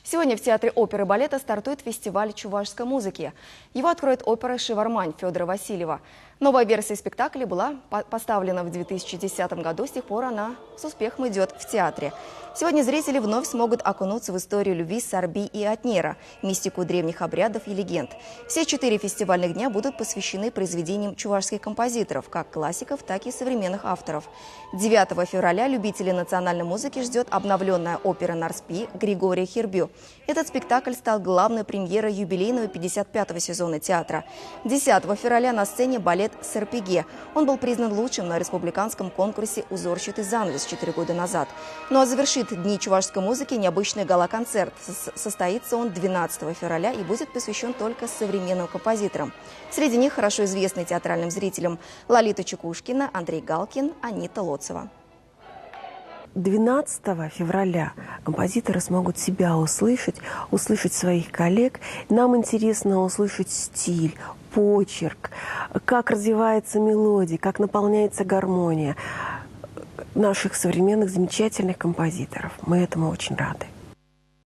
Сегодня в Театре оперы и балета стартует фестиваль чувашской музыки. Его откроет опера «Шивармань» Федора Васильева. Новая версия спектакля была поставлена в 2010 году, с тех пор она с успехом идет в театре. Сегодня зрители вновь смогут окунуться в историю любви Сарби и Атнера, мистику древних обрядов и легенд. Все 4 фестивальных дня будут посвящены произведениям чувашских композиторов, как классиков, так и современных авторов. 9 февраля любителей национальной музыки ждет обновленная опера «Нарспи» Григория Хирбю. Этот спектакль стал главной премьерой юбилейного 55-го сезона театра. 10 февраля на сцене балет «Серпиге». Он был признан лучшим на республиканском конкурсе «Узорчатый занавес» 4 года назад. Ну а завершит Дни чувашской музыки необычный гала-концерт. Состоится он 12 февраля и будет посвящен только современным композиторам. Среди них хорошо известные театральным зрителям Лолита Чекушкина, Андрей Галкин, Анита Лоцева. 12 февраля композиторы смогут себя услышать своих коллег. Нам интересно услышать стиль, почерк, как развивается мелодия, как наполняется гармония наших современных замечательных композиторов. Мы этому очень рады.